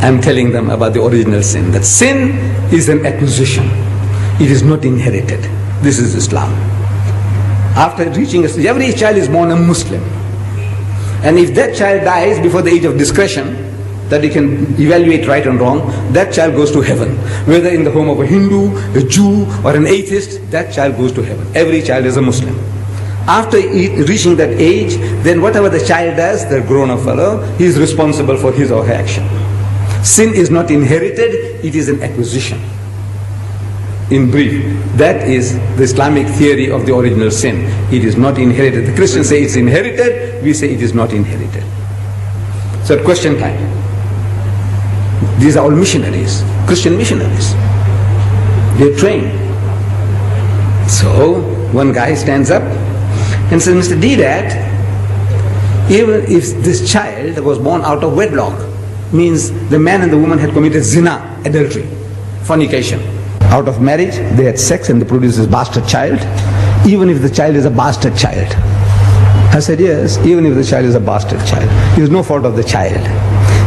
I'm telling them about the original sin. That sin is an acquisition. It is not inherited. This is Islam. After reaching every child is born a Muslim. And if that child dies before the age of discretion, that he can evaluate right and wrong, that child goes to heaven. Whether in the home of a Hindu, a Jew, or an atheist, that child goes to heaven. Every child is a Muslim. After reaching that age, then whatever the child does, the grown-up fellow, he is responsible for his or her action. Sin is not inherited, it is an acquisition. In brief, that is the Islamic theory of the original sin. It is not inherited. The Christians say it's inherited, we say it is not inherited. So at question time, these are all missionaries, Christian missionaries. They're trained. So one guy stands up and says, Mr. Deedat, even if this child was born out of wedlock, means the man and the woman had committed zina, adultery, fornication. Out of marriage, they had sex and they produced this bastard child, even if the child is a bastard child. I said, yes, even if the child is a bastard child. It is no fault of the child.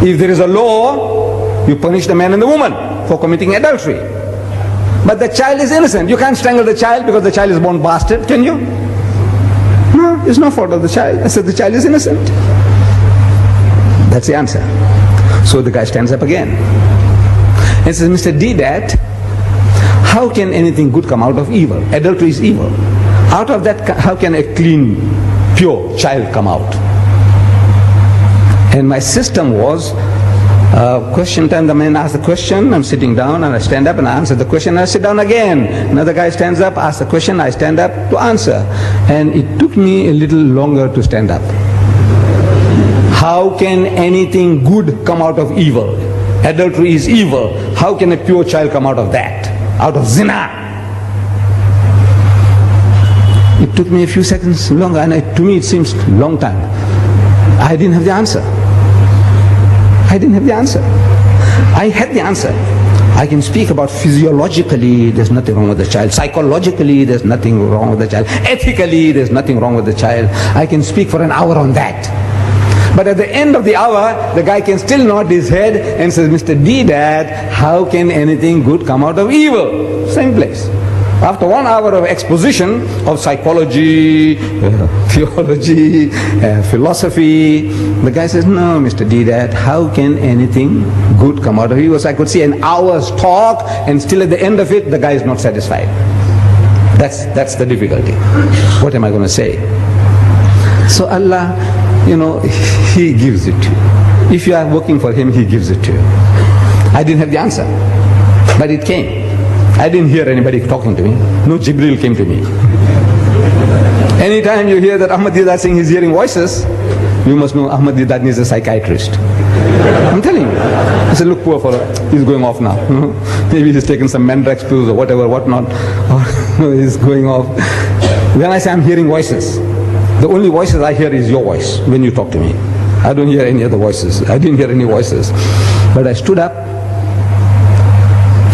If there is a law, you punish the man and the woman for committing adultery. But the child is innocent. You can't strangle the child because the child is born bastard, can you? No, it's no fault of the child. I said, the child is innocent. That's the answer. So the guy stands up again and says, Mr. Deedat, how can anything good come out of evil? Adultery is evil. Out of that, how can a clean, pure child come out? And my system was, question time, the man asks the question, I'm sitting down and I stand up and I answer the question and I sit down again. Another guy stands up, asks the question, I stand up to answer. And it took me a little longer to stand up. How can anything good come out of evil? Adultery is evil. How can a pure child come out of that? Out of zina? It took me a few seconds longer, and to me it seems a long time. I didn't have the answer. I didn't have the answer. I had the answer. I can speak about physiologically, there's nothing wrong with the child. Psychologically, there's nothing wrong with the child. Ethically, there's nothing wrong with the child. I can speak for an hour on that. But at the end of the hour, the guy can still nod his head and says, Mr. Deedat, how can anything good come out of evil? Same place. After 1 hour of exposition of psychology, theology, philosophy, the guy says, no, Mr. Deedat, how can anything good come out of evil? So I could see an hour's talk, and still at the end of it, the guy is not satisfied. That's the difficulty. What am I going to say? So Allah, He gives it to you. If you are working for Him, He gives it to you. I didn't have the answer, but it came. I didn't hear anybody talking to me. No Jibril came to me. Anytime you hear that Ahmad Deedat saying he's hearing voices, you must know Ahmad Deedat needs a psychiatrist. I'm telling you. I said, look, poor fellow, he's going off now. Maybe he's taken some Mandrax pills or whatever, whatnot. Or he's going off. When I say I'm hearing voices, the only voices I hear is your voice when you talk to me. I don't hear any other voices. I didn't hear any voices. But I stood up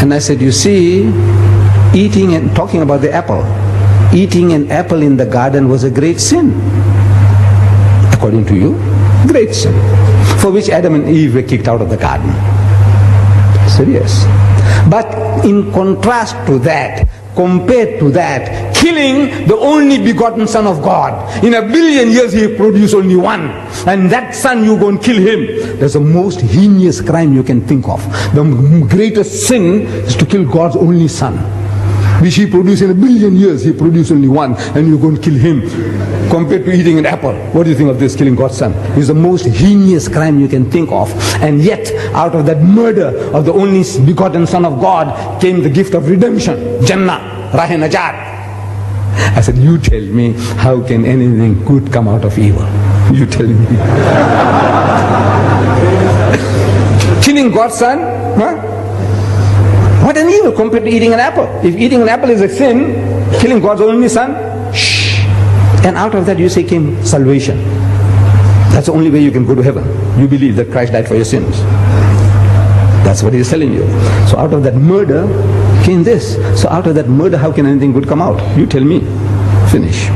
and I said, you see, eating and talking about the apple, eating an apple in the garden was a great sin. According to you, great sin. For which Adam and Eve were kicked out of the garden. I said, yes. But in contrast to that, compared to that, killing the only begotten Son of God. In 1 billion years He produced only one. And that son, you go and kill him. That's the most heinous crime you can think of. The greatest sin is to kill God's only Son, which He produced in 1 billion years. He produced only one, and you go and kill him. Compared to eating an apple, what do you think of this, killing God's Son? It's the most heinous crime you can think of. And yet, out of that murder of the only begotten Son of God came the gift of redemption, Jannah, Rahe Najat. I said, you tell me, how can anything good come out of evil? You tell me. Killing God's Son? Huh? What an evil compared to eating an apple. If eating an apple is a sin, killing God's only Son, shh. And out of that you say came salvation. That's the only way you can go to heaven. You believe that Christ died for your sins. That's what He is telling you. So out of that murder came this. So out of that murder, how can anything good come out? You tell me. Finish.